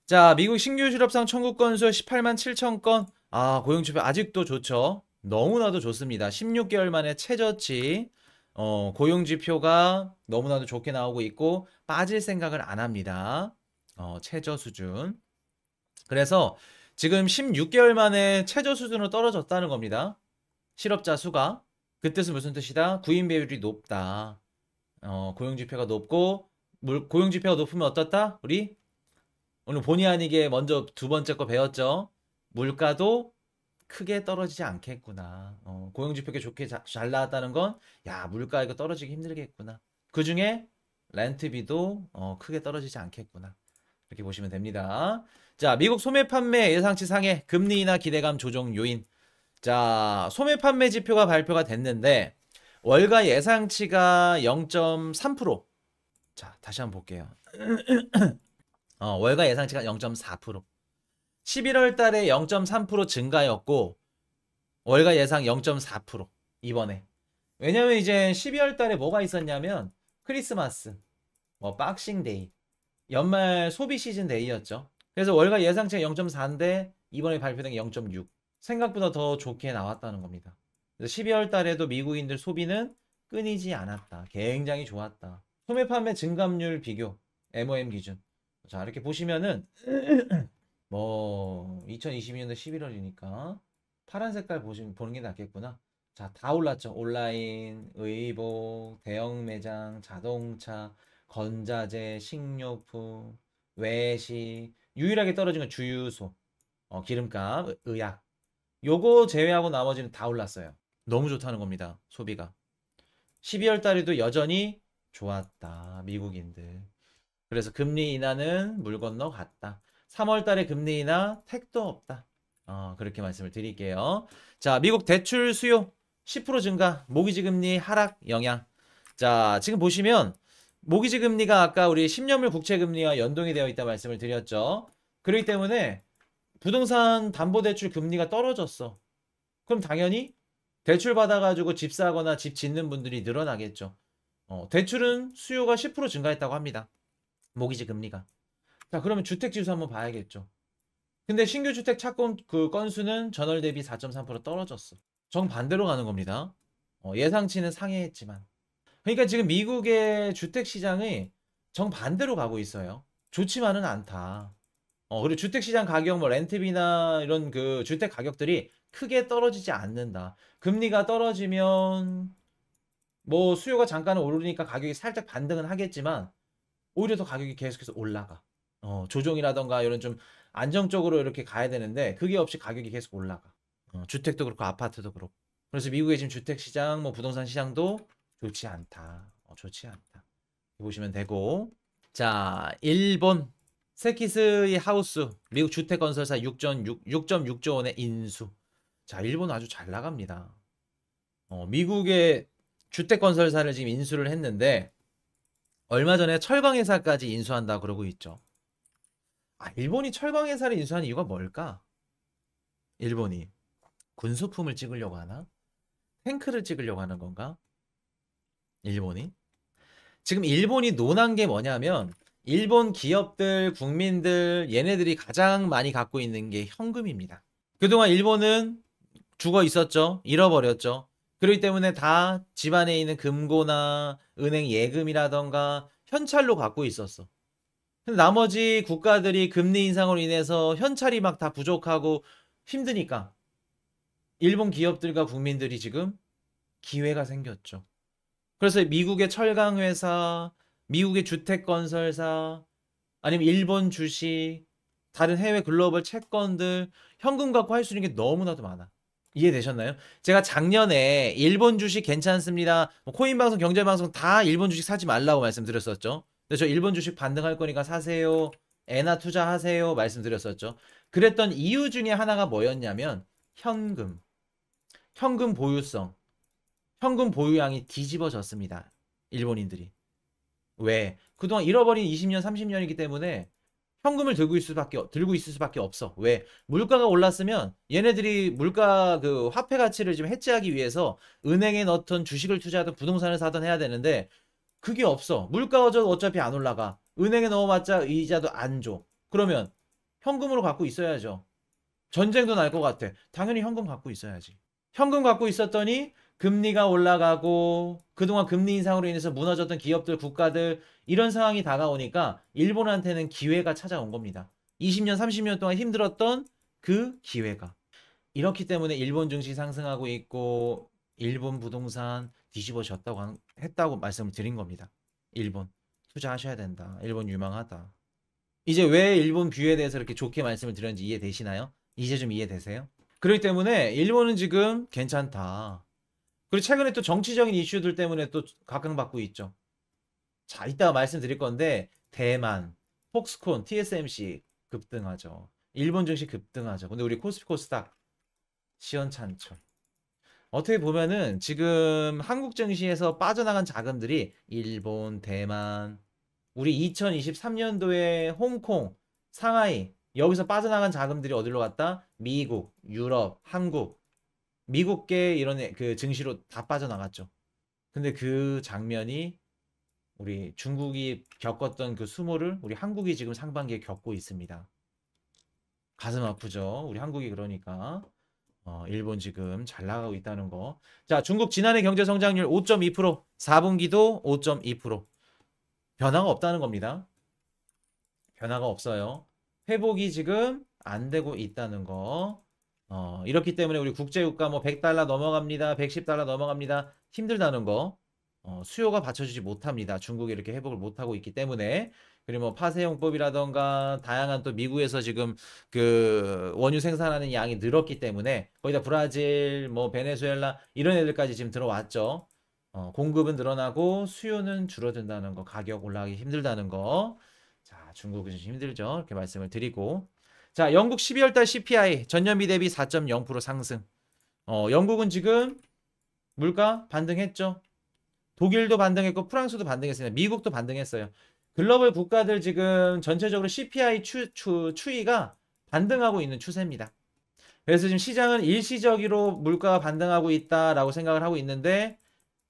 자, 미국 신규 실업상 청구 건수 18만 7천 건. 아, 고용지표 아직도 좋죠. 너무나도 좋습니다. 16개월 만에 최저치. 고용지표가 너무나도 좋게 나오고 있고 빠질 생각을 안 합니다. 최저 수준. 그래서 지금 16개월 만에 최저 수준으로 떨어졌다는 겁니다. 실업자 수가. 그 뜻은 무슨 뜻이다? 구인 배율이 높다. 고용지표가 높고 고용지표가 높으면 어떻다? 우리 오늘 본의 아니게 먼저 두 번째 거 배웠죠. 물가도 크게 떨어지지 않겠구나. 고용지표가 좋게 잘 나왔다는 건, 야, 물가 이거 떨어지기 힘들겠구나. 그 중에 렌트비도 크게 떨어지지 않겠구나. 이렇게 보시면 됩니다. 자, 미국 소매 판매 예상치 상해, 금리 인하 기대감 조정 요인. 자, 소매 판매 지표가 발표가 됐는데, 월가 예상치가 0.3%. 자, 다시 한번 볼게요. 월가 예상치가 0.4%. 11월 달에 0.3% 증가였고 월가 예상 0.4% 이번에. 왜냐면 이제 12월 달에 뭐가 있었냐면 크리스마스, 박싱데이, 연말 소비 시즌 데이였죠. 그래서 월가 예상치가 0.4인데 이번에 발표된 게 0.6. 생각보다 더 좋게 나왔다는 겁니다. 그래서 12월 달에도 미국인들 소비는 끊이지 않았다. 굉장히 좋았다. 소매 판매 증감률 비교, MOM 기준. 자, 이렇게 보시면은 2022년도 11월이니까 파란 색깔 보는 게 낫겠구나. 자, 다 올랐죠. 온라인, 의복, 대형 매장, 자동차, 건자재, 식료품, 외식. 유일하게 떨어진 건 주유소, 기름값, 의약. 요거 제외하고 나머지는 다 올랐어요. 너무 좋다는 겁니다. 소비가. 12월 달에도 여전히 좋았다. 미국인들. 그래서 금리 인하는 물 건너 갔다. 3월 달에 금리 인하 택도 없다. 그렇게 말씀을 드릴게요. 자, 미국 대출 수요 10% 증가, 모기지 금리 하락 영향. 자, 지금 보시면 모기지 금리가 아까 우리 10년물 국채 금리와 연동이 되어 있다 말씀을 드렸죠. 그렇기 때문에 부동산 담보대출 금리가 떨어졌어. 그럼 당연히 대출 받아가지고 집 사거나 집 짓는 분들이 늘어나겠죠. 대출은 수요가 10% 증가했다고 합니다. 모기지 금리가. 자, 그러면 주택 지수 한번 봐야겠죠. 근데 신규 주택 착공 그 건수는 전월 대비 4.3% 떨어졌어. 정반대로 가는 겁니다. 예상치는 상회했지만. 그러니까 지금 미국의 주택 시장이 정반대로 가고 있어요. 좋지만은 않다. 그리고 주택 시장 가격, 렌트비나 이런 그 주택 가격들이 크게 떨어지지 않는다. 금리가 떨어지면 수요가 잠깐 오르니까 가격이 살짝 반등은 하겠지만 오히려 더 가격이 계속해서 올라가. 조정이라던가 이런 좀 안정적으로 이렇게 가야 되는데 그게 없이 가격이 계속 올라가. 주택도 그렇고 아파트도 그렇고. 그래서 미국의 지금 주택 시장, 부동산 시장도 좋지 않다. 좋지 않다. 보시면 되고. 자, 일본 세키스의 하우스 미국 주택 건설사 6.6조 원의 인수. 자, 일본 아주 잘 나갑니다. 미국의 주택 건설사를 지금 인수를 했는데 얼마 전에 철강회사까지 인수한다 그러고 있죠. 일본이 철강회사를 인수한 이유가 뭘까? 일본이 군수품을 찍으려고 하나? 탱크를 찍으려고 하는 건가? 일본이? 지금 일본이 논한 게 뭐냐면 일본 기업들, 국민들 얘네들이 가장 많이 갖고 있는 게 현금입니다. 그동안 일본은 죽어 있었죠. 잃어버렸죠. 그렇기 때문에 다 집안에 있는 금고나 은행 예금이라던가 현찰로 갖고 있었어. 근데 나머지 국가들이 금리 인상으로 인해서 현찰이 막 다 부족하고 힘드니까 일본 기업들과 국민들이 지금 기회가 생겼죠. 그래서 미국의 철강회사, 미국의 주택건설사, 아니면 일본 주식, 다른 해외 글로벌 채권들 현금 갖고 할 수 있는 게 너무나도 많아. 이해되셨나요? 제가 작년에 일본 주식 괜찮습니다. 코인방송, 경제방송 다 일본 주식 사지 말라고 말씀드렸었죠. 근데 저 일본 주식 반등할 거니까 사세요. 엔화 투자하세요. 말씀드렸었죠. 그랬던 이유 중에 하나가 뭐였냐면 현금. 현금 보유성. 현금 보유량이 뒤집어졌습니다. 일본인들이. 왜? 그동안 잃어버린 20년, 30년이기 때문에 현금을 들고 있을 수밖에 없어. 왜? 물가가 올랐으면 얘네들이 물가 그 화폐 가치를 좀 해지하기 위해서 은행에 넣던 주식을 투자하든 부동산을 사든 해야 되는데 그게 없어. 물가가 어차피 안 올라가. 은행에 넣어봤자 이자도 안 줘. 그러면 현금으로 갖고 있어야죠. 전쟁도 날 것 같아. 당연히 현금 갖고 있어야지. 현금 갖고 있었더니 금리가 올라가고 그동안 금리 인상으로 인해서 무너졌던 기업들, 국가들 이런 상황이 다가오니까 일본한테는 기회가 찾아온 겁니다. 20년, 30년 동안 힘들었던 그 기회가. 이렇기 때문에 일본 증시 상승하고 있고 일본 부동산 뒤집어졌다고 했다고 말씀을 드린 겁니다. 일본 투자하셔야 된다. 일본 유망하다. 이제 왜 일본 뷰에 대해서 이렇게 좋게 말씀을 드렸는지 이해되시나요? 이제 좀 이해되세요? 그렇기 때문에 일본은 지금 괜찮다. 그리고 최근에 또 정치적인 이슈들 때문에 또 각광받고 있죠. 자, 이따가 말씀드릴 건데 대만, 폭스콘, TSMC 급등하죠. 일본 증시 급등하죠. 근데 우리 코스피 코스닥 시원찮죠. 어떻게 보면은 지금 한국 증시에서 빠져나간 자금들이 일본, 대만, 우리 2023년도에 홍콩, 상하이 여기서 빠져나간 자금들이 어디로 갔다? 미국, 유럽, 한국, 미국계 이런 그 증시로 다 빠져나갔죠. 근데 그 장면이 우리 중국이 겪었던 그 수모를 우리 한국이 지금 상반기에 겪고 있습니다. 가슴 아프죠. 우리 한국이 그러니까. 일본 지금 잘 나가고 있다는 거. 자, 중국 지난해 경제 성장률 5.2%, 4분기도 5.2%. 변화가 없다는 겁니다. 변화가 없어요. 회복이 지금 안 되고 있다는 거. 이렇기 때문에 우리 국제유가 뭐 100달러 넘어갑니다. 110달러 넘어갑니다. 힘들다는 거. 수요가 받쳐주지 못합니다. 중국이 이렇게 회복을 못하고 있기 때문에. 그리고 뭐 파쇄용법이라던가 다양한 또 미국에서 지금 그 원유 생산하는 양이 늘었기 때문에 거기다 브라질, 뭐 베네수엘라 이런 애들까지 지금 들어왔죠. 공급은 늘어나고 수요는 줄어든다는 거, 가격 올라가기 힘들다는 거. 자, 중국은 좀 힘들죠. 이렇게 말씀을 드리고. 자, 영국 12월 달 CPI 전년비 대비 4.0% 상승. 영국은 지금 물가 반등했죠. 독일도 반등했고 프랑스도 반등했습니다. 미국도 반등했어요. 글로벌 국가들 지금 전체적으로 CPI 추이가 반등하고 있는 추세입니다. 그래서 지금 시장은 일시적으로 물가가 반등하고 있다라고 생각을 하고 있는데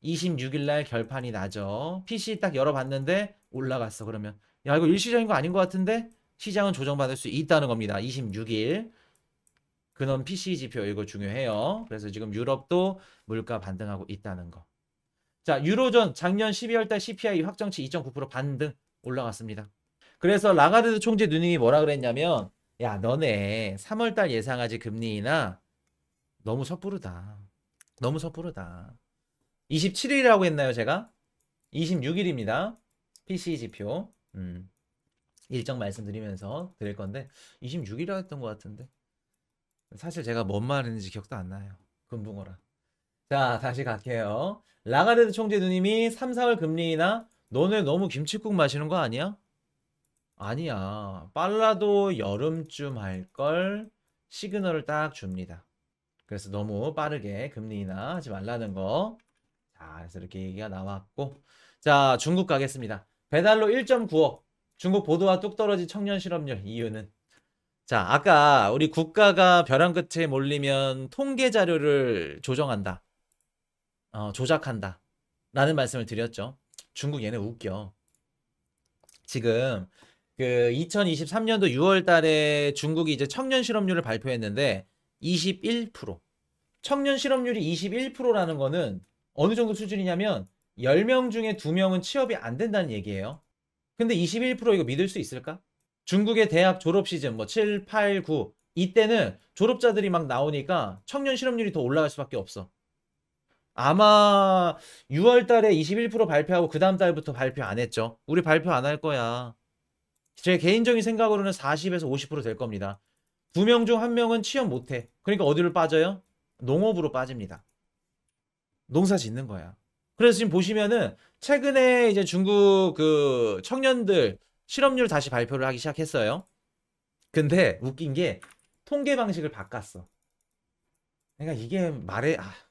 26일 날 결판이 나죠. PC 딱 열어봤는데 올라갔어. 그러면 야, 이거 일시적인 거 아닌 것 같은데 시장은 조정받을 수 있다는 겁니다. 26일 근원 PC 지표 이거 중요해요. 그래서 지금 유럽도 물가 반등하고 있다는 거. 자, 유로존 작년 12월 달 CPI 확정치 2.9% 반등 올라갔습니다. 그래서 라가르드 총재 누님이 뭐라 그랬냐면 야, 너네 3월 달 예상하지 금리 인하 너무 섣부르다. 너무 섣부르다. 27일이라고 했나요, 제가? 26일입니다. PC 지표. 일정 말씀드리면서 드릴 건데 26일이라 했던 것 같은데 사실 제가 뭔 말했는지 기억도 안 나요. 금붕어라. 자, 다시 갈게요. 라가르드 총재 누님이 3, 4월 금리 인하 너네 너무 김칫국 마시는 거 아니야? 아니야. 빨라도 여름쯤 할 걸 시그널을 딱 줍니다. 그래서 너무 빠르게 금리 인하 하지 말라는 거. 자, 그래서 이렇게 얘기가 나왔고. 자, 중국 가겠습니다. 배달로 1.9억. 중국 보도와 뚝 떨어진 청년 실업률 이유는? 자, 아까 우리 국가가 벼랑 끝에 몰리면 통계 자료를 조정한다. 조작한다. 라는 말씀을 드렸죠. 중국 얘네 웃겨. 지금 그 2023년도 6월 달에 중국이 이제 청년 실업률을 발표했는데 21%. 청년 실업률이 21%라는 거는 어느 정도 수준이냐면 10명 중에 2명은 취업이 안 된다는 얘기예요. 근데 21% 이거 믿을 수 있을까? 중국의 대학 졸업 시즌 뭐 7, 8, 9 이때는 졸업자들이 막 나오니까 청년 실업률이 더 올라갈 수밖에 없어. 아마 6월 달에 21% 발표하고 그 다음 달부터 발표 안 했죠. 우리 발표 안 할 거야. 제 개인적인 생각으로는 40에서 50%될 겁니다. 2명 중 1명은 취업 못해. 그러니까 어디로 빠져요? 농업으로 빠집니다. 농사 짓는 거야. 그래서 지금 보시면은 최근에 이제 중국 그 청년들 실업률 다시 발표를 하기 시작했어요. 근데 웃긴 게 통계 방식을 바꿨어. 그러니까 이게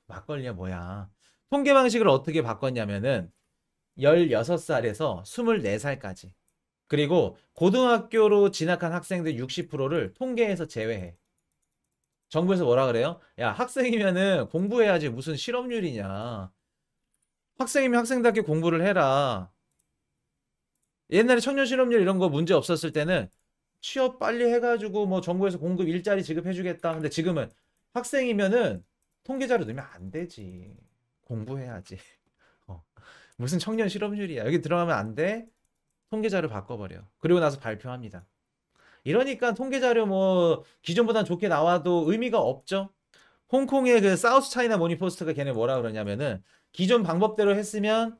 막걸리야 뭐야. 통계 방식을 어떻게 바꿨냐면은 16살에서 24살까지. 그리고 고등학교로 진학한 학생들 60%를 통계에서 제외해. 정부에서 뭐라 그래요? 야, 학생이면은 공부해야지 무슨 실업률이냐. 학생이면 학생답게 공부를 해라. 옛날에 청년 실업률 이런 거 문제 없었을 때는 취업 빨리 해가지고 뭐 정부에서 공급 일자리 지급해주겠다. 근데 지금은 학생이면은 통계자료 넣으면 안 되지. 공부해야지. 어. 무슨 청년 실업률이야. 여기 들어가면 안 돼. 통계자료 바꿔버려. 그리고 나서 발표합니다. 이러니까 통계자료 뭐 기존보단 좋게 나와도 의미가 없죠. 홍콩의 그 사우스 차이나 모니포스트가 걔네 뭐라 그러냐면은 기존 방법대로 했으면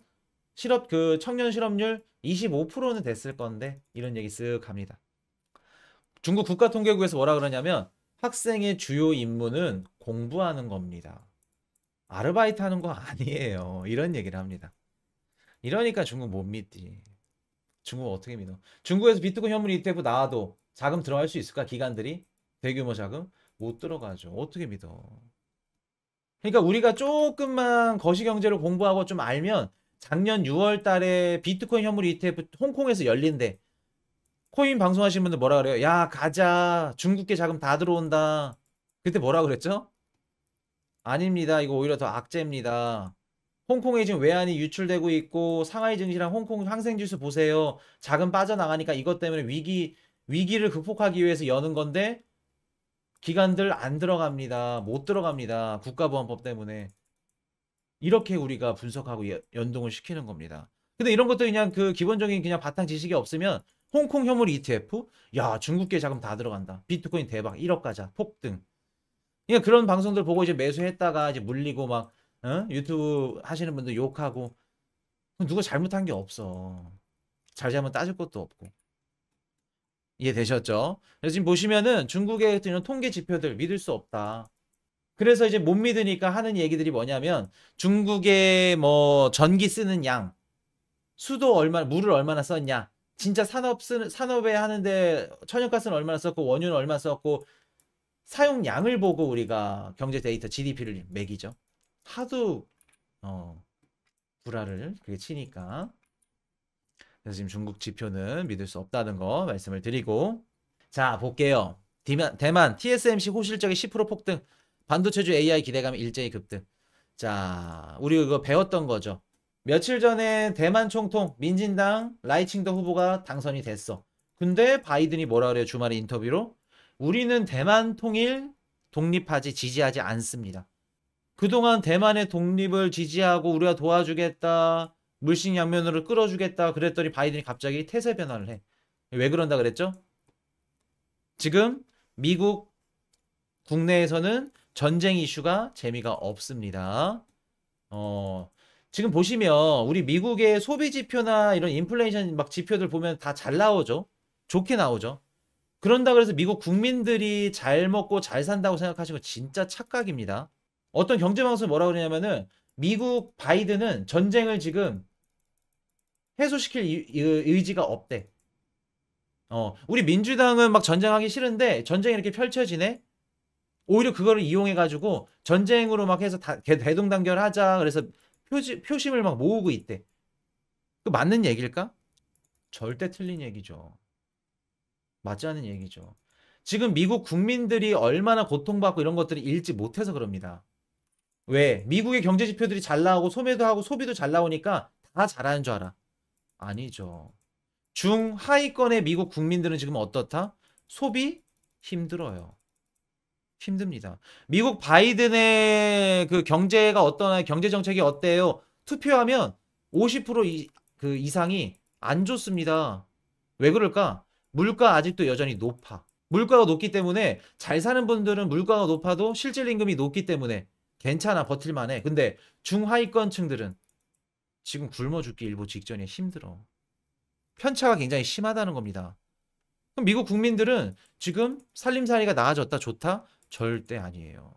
실업 그 청년 실업률 25%는 됐을 건데 이런 얘기 쓱 합니다. 중국 국가통계국에서 뭐라 그러냐면 학생의 주요 임무는 공부하는 겁니다. 아르바이트 하는 거 아니에요. 이런 얘기를 합니다. 이러니까 중국 못 믿지. 중국 어떻게 믿어? 중국에서 비트코인 현물 ETF 나와도 자금 들어갈 수 있을까? 기관들이? 대규모 자금? 못 들어가죠. 어떻게 믿어? 그러니까 우리가 조금만 거시경제를 공부하고 좀 알면 작년 6월 달에 비트코인 현물 ETF 홍콩에서 열린대. 코인 방송하시는 분들 뭐라 그래요? 야, 가자. 중국계 자금 다 들어온다. 그때 뭐라 그랬죠? 아닙니다. 이거 오히려 더 악재입니다. 홍콩에 지금 외환이 유출되고 있고 상하이 증시랑 홍콩 항생지수 보세요. 자금 빠져나가니까 이것 때문에 위기를 극복하기 위해서 여는 건데 기관들 안 들어갑니다. 못 들어갑니다. 국가보안법 때문에. 이렇게 우리가 분석하고 연동을 시키는 겁니다. 근데 이런 것도 그냥 그 기본적인 그냥 바탕 지식이 없으면 홍콩 현물 ETF? 야, 중국계 자금 다 들어간다. 비트코인 대박. 1억 가자. 폭등. 그러니까 그런 방송들 보고 이제 매수했다가 이제 물리고 막 유튜브 하시는 분들 욕하고 누가 잘못한 게 없어. 잘잘못 따질 것도 없고. 이해되셨죠? 그래서 지금 보시면은 중국의 이런 통계 지표들 믿을 수 없다. 그래서 이제 못 믿으니까 하는 얘기들이 뭐냐면 중국의 뭐 전기 쓰는 양, 수도 얼마, 물을 얼마나 썼냐, 진짜 산업에 하는데 천연가스는 얼마나 썼고 원유는 얼마나 썼고 사용량을 보고 우리가 경제 데이터 GDP를 매기죠. 하도 불화를 그게 치니까. 그래서 지금 중국 지표는 믿을 수 없다는 거 말씀을 드리고 자 볼게요. 대만 TSMC 호실적인 10% 폭등, 반도체주 AI 기대감이 일제히 급등. 자 우리 이거 배웠던 거죠. 며칠 전에 대만 총통 민진당 라이칭더 후보가 당선이 됐어. 근데 바이든이 뭐라 그래요? 주말에 인터뷰로 우리는 대만 통일 독립하지 지지하지 않습니다. 그동안 대만의 독립을 지지하고 우리가 도와주겠다. 물식양면으로 끌어주겠다. 그랬더니 바이든이 갑자기 태세 변화를 해. 왜 그런다 그랬죠? 지금 미국 국내에서는 전쟁 이슈가 재미가 없습니다. 지금 보시면 우리 미국의 소비 지표나 이런 인플레이션 막 지표들 보면 다 잘 나오죠. 좋게 나오죠. 그런다 그래서 미국 국민들이 잘 먹고 잘 산다고 생각하시는 거 진짜 착각입니다. 어떤 경제방송이 뭐라 그러냐면은 미국 바이든은 전쟁을 지금 해소시킬 의지가 없대. 우리 민주당은 막 전쟁하기 싫은데 전쟁이 이렇게 펼쳐지네? 오히려 그거를 이용해가지고 전쟁으로 막 해서 대동단결하자. 그래서 표심을 막 모으고 있대. 그 맞는 얘기일까? 절대 틀린 얘기죠. 맞지 않는 얘기죠. 지금 미국 국민들이 얼마나 고통받고 이런 것들을 읽지 못해서 그럽니다. 왜? 미국의 경제 지표들이 잘 나오고 소매도 하고 소비도 잘 나오니까 다 잘하는 줄 알아. 아니죠. 중하위권의 미국 국민들은 지금 어떻다? 소비 힘들어요. 힘듭니다. 미국 바이든의 그 경제가 어떠나 경제 정책이 어때요? 투표하면 50% 그 이상이 안 좋습니다. 왜 그럴까? 물가 아직도 여전히 높아. 물가가 높기 때문에 잘 사는 분들은 물가가 높아도 실질 임금이 높기 때문에 괜찮아 버틸만해. 근데 중하위권층들은 지금 굶어 죽기 일보 직전에 힘들어. 편차가 굉장히 심하다는 겁니다. 그럼 미국 국민들은 지금 살림살이가 나아졌다 좋다? 절대 아니에요.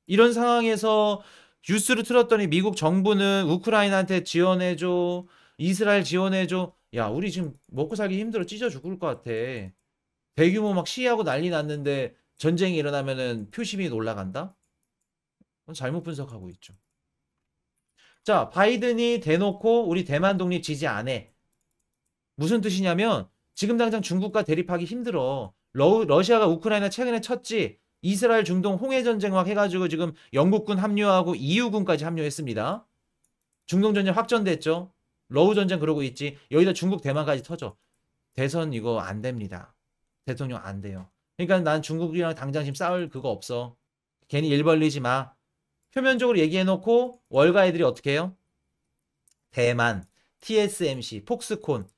이런 상황에서 뉴스를 틀었더니 미국 정부는 우크라이나한테 지원해줘, 이스라엘 지원해줘. 야, 우리 지금 먹고 살기 힘들어 찢어 죽을 것 같아. 대규모 막 시위하고 난리 났는데 전쟁이 일어나면은 표심이 올라간다? 잘못 분석하고 있죠. 자, 바이든이 대놓고 우리 대만 독립 지지 안 해. 무슨 뜻이냐면 지금 당장 중국과 대립하기 힘들어. 러시아가 우크라이나 최근에 쳤지. 이스라엘 중동 홍해 전쟁 막 해가지고 지금 영국군 합류하고 EU군까지 합류했습니다. 중동 전쟁 확전됐죠. 러우 전쟁 그러고 있지. 여기다 중국 대만까지 터져. 대선 이거 안 됩니다. 대통령 안 돼요. 그러니까 난 중국이랑 당장 지금 싸울 그거 없어. 괜히 일 벌리지 마. 표면적으로 얘기해놓고 월가 애들이 어떻게 해요? 대만, TSMC, 폭스콘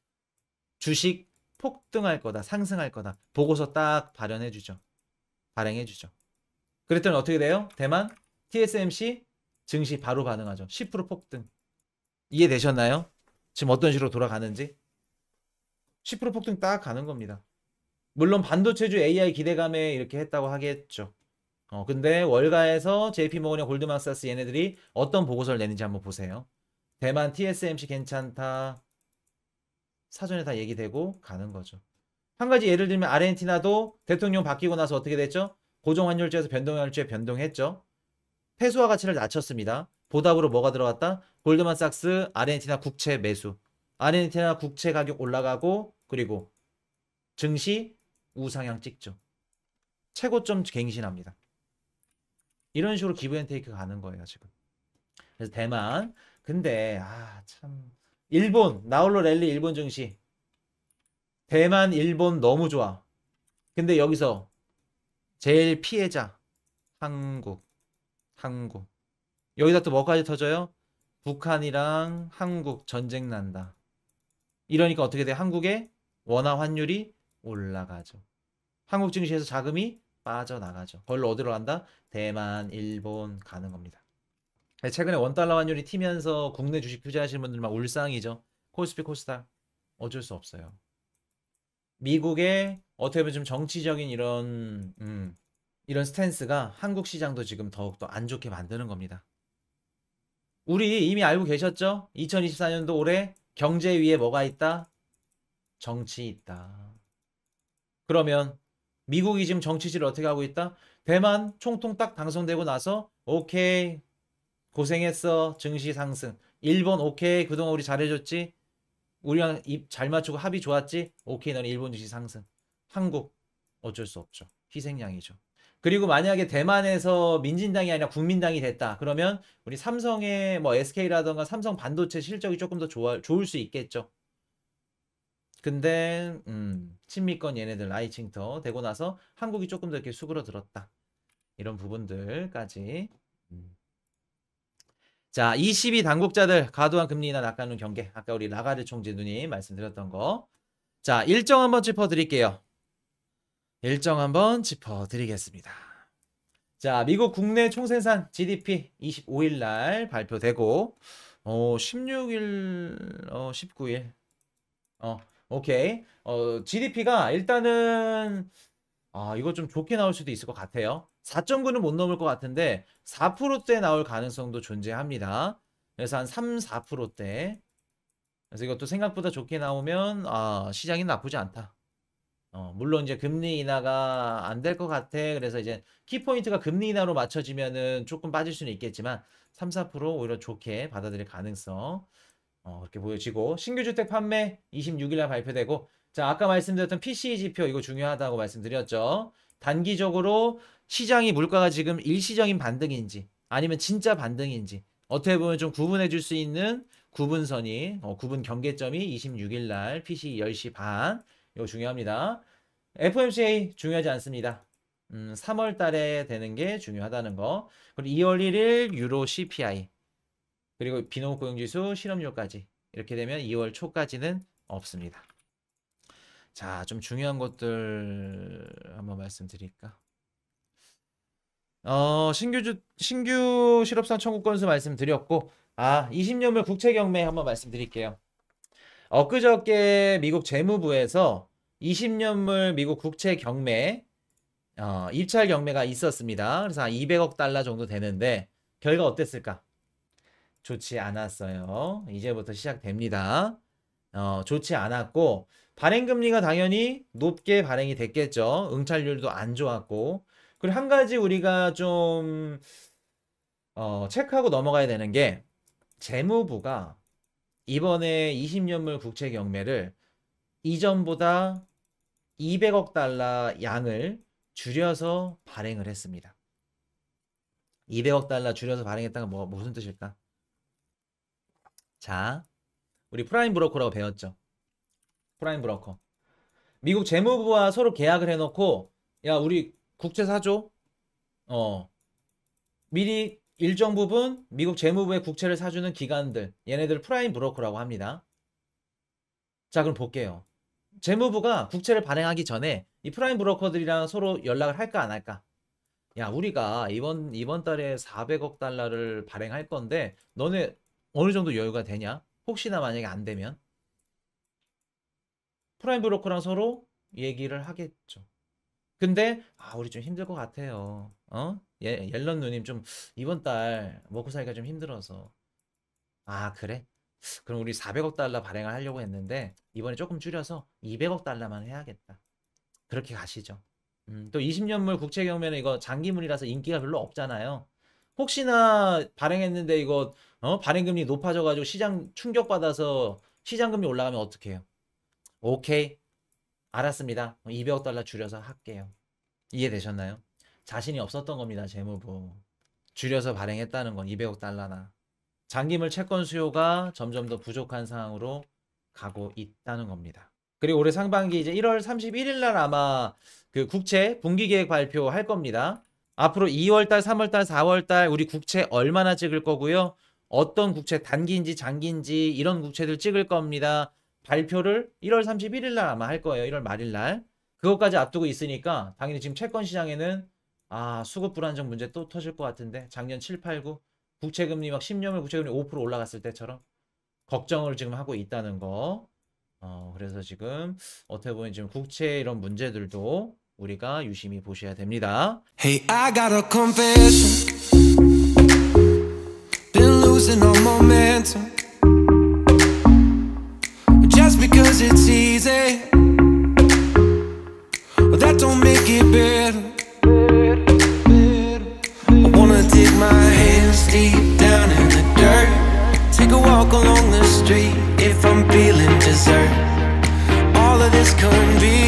주식 폭등할 거다, 상승할 거다. 보고서 딱 발행해주죠. 발행해주죠. 그랬더니 어떻게 돼요? 대만, TSMC 증시 바로 반응하죠. 10% 폭등. 이해되셨나요? 지금 어떤 식으로 돌아가는지? 10% 폭등 딱 가는 겁니다. 물론 반도체주 AI 기대감에 이렇게 했다고 하겠죠. 근데 월가에서 JP모건이나 골드만삭스 얘네들이 어떤 보고서를 내는지 한번 보세요. 대만 TSMC 괜찮다. 사전에 다 얘기되고 가는 거죠. 한 가지 예를 들면 아르헨티나도 대통령 바뀌고 나서 어떻게 됐죠? 고정환율제에서 변동환율제 변동했죠. 페소화 가치를 낮췄습니다. 보답으로 뭐가 들어갔다? 골드만삭스 아르헨티나 국채 매수. 아르헨티나 국채 가격 올라가고 그리고 증시 우상향 찍죠. 최고점 갱신합니다. 이런 식으로 기브앤테이크 가는 거예요 지금. 그래서 대만 근데 참 일본 나홀로 랠리 일본 증시 대만 일본 너무 좋아. 근데 여기서 제일 피해자 한국 여기다 또 뭐까지 터져요? 북한이랑 한국 전쟁 난다. 이러니까 어떻게 돼? 한국의 원화 환율이 올라가죠. 한국 증시에서 자금이 빠져나가죠. 걸로 어디로 간다? 대만, 일본 가는 겁니다. 최근에 원달러 환율이 튀면서 국내 주식 투자하시는 분들만 울상이죠. 코스피 코스닥 어쩔 수 없어요. 미국의 어떻게 보면 좀 정치적인 이런 스탠스가 한국 시장도 지금 더욱더 안 좋게 만드는 겁니다. 우리 이미 알고 계셨죠? 2024년도 올해 경제 위에 뭐가 있다? 정치 있다. 그러면 미국이 지금 정치질을 어떻게 하고 있다? 대만 총통 딱 당선되고 나서 오케이 고생했어 증시 상승. 일본 오케이 그동안 우리 잘해줬지. 우리랑 입 잘 맞추고 합의 좋았지. 오케이 너는 일본 증시 상승. 한국 어쩔 수 없죠. 희생양이죠. 그리고 만약에 대만에서 민진당이 아니라 국민당이 됐다. 그러면 우리 삼성의 뭐 SK라던가 삼성 반도체 실적이 조금 더 좋을 수 있겠죠. 근데 친미권 얘네들 라이칭터 되고 나서 한국이 조금 더 이렇게 수그러들었다. 이런 부분들까지. 자, 22 당국자들 과도한 금리 인하 낚아놓은 경계. 아까 우리 라가르 총재 누님 말씀드렸던 거. 자, 일정 한번 짚어드릴게요. 일정 한번 짚어드리겠습니다. 자, 미국 국내 총생산 GDP 25일 날 발표되고 16일 19일 오케이. GDP가 일단은 이거 좀 좋게 나올 수도 있을 것 같아요. 4.9는 못 넘을 것 같은데 4%대 나올 가능성도 존재합니다. 그래서 한 3, 4%대. 그래서 이것도 생각보다 좋게 나오면 시장이 나쁘지 않다. 물론 이제 금리 인하가 안 될 것 같아. 그래서 이제 키포인트가 금리 인하로 맞춰지면은 조금 빠질 수는 있겠지만 3, 4% 오히려 좋게 받아들일 가능성 그렇게 보여지고 신규 주택 판매 26일 날 발표되고 자 아까 말씀드렸던 PCE 지표 이거 중요하다고 말씀드렸죠. 단기적으로 시장이 물가가 지금 일시적인 반등인지 아니면 진짜 반등인지 어떻게 보면 좀 구분해 줄 수 있는 구분선이 구분 경계점이 26일 날 PCE 10시 반 이거 중요합니다. FOMC 중요하지 않습니다. 3월 달에 되는 게 중요하다는 거. 그리고 2월 1일 유로 CPI 그리고 비농업 고용지수 실업률까지 이렇게 되면 2월 초까지는 없습니다. 자, 좀 중요한 것들 한번 말씀드릴까? 신규 실업상 청구 건수 말씀드렸고 20년물 국채 경매 한번 말씀드릴게요. 엊그저께 미국 재무부에서 20년물 미국 국채 경매 입찰 경매가 있었습니다. 그래서 한 200억 달러 정도 되는데 결과 어땠을까? 좋지 않았어요. 이제부터 시작됩니다. 좋지 않았고 발행금리가 당연히 높게 발행이 됐겠죠. 응찰률도 안 좋았고 그리고 한 가지 우리가 좀 체크하고 넘어가야 되는 게 재무부가 이번에 20년물 국채 경매를 이전보다 200억 달러 양을 줄여서 발행을 했습니다. 200억 달러 줄여서 발행했다는 건 무슨 뜻일까? 자, 우리 프라임 브로커라고 배웠죠. 프라임 브로커. 미국 재무부와 서로 계약을 해놓고 야 우리 국채 사줘. 미리 일정 부분 미국 재무부의 국채를 사주는 기관들 얘네들 프라임 브로커라고 합니다. 자 그럼 볼게요. 재무부가 국채를 발행하기 전에 이 프라임 브로커들이랑 서로 연락을 할까 안 할까? 야 우리가 이번 달에 400억 달러를 발행할 건데 너네 어느 정도 여유가 되냐? 혹시나 만약에 안 되면 프라임 브로커랑 서로 얘기를 하겠죠. 근데 우리 좀 힘들 것 같아요. 옐런 누님 좀 이번 달 먹고 살기가 좀 힘들어서. 그래? 그럼 우리 400억 달러 발행을 하려고 했는데 이번에 조금 줄여서 200억 달러만 해야겠다. 그렇게 가시죠. 또 20년물 국채 경매는 이거 장기물이라서 인기가 별로 없잖아요. 혹시나 발행했는데 이거 발행금리 높아져가지고 시장 충격받아서 시장금리 올라가면 어떡해요? 오케이. 알았습니다. 200억 달러 줄여서 할게요. 이해되셨나요? 자신이 없었던 겁니다. 재무부. 줄여서 발행했다는 건 200억 달러나. 장기물 채권 수요가 점점 더 부족한 상황으로 가고 있다는 겁니다. 그리고 올해 상반기 이제 1월 31일 날 아마 그 국채 분기계획 발표할 겁니다. 앞으로 2월달, 3월달, 4월달 우리 국채 얼마나 찍을 거고요. 어떤 국채 단기인지 장기인지 이런 국채들 찍을 겁니다. 발표를 1월 31일 날 아마 할 거예요. 1월 말일 날. 그것까지 앞두고 있으니까 당연히 지금 채권 시장에는 수급 불안정 문제 또 터질 것 같은데 작년 7, 8, 9 국채금리 막 10년물 국채금리 5% 올라갔을 때처럼 걱정을 지금 하고 있다는 거. 그래서 지금 어떻게 보면 지금 국채 이런 문제들도 우리가 유심히 보셔야 됩니다. Hey, I got a confession. Been losing all momentum. Just because it's easy, that don't make it better. I wanna dig my hands deep down in the dirt. Take a walk along the street if I'm feeling dessert. All of this convenience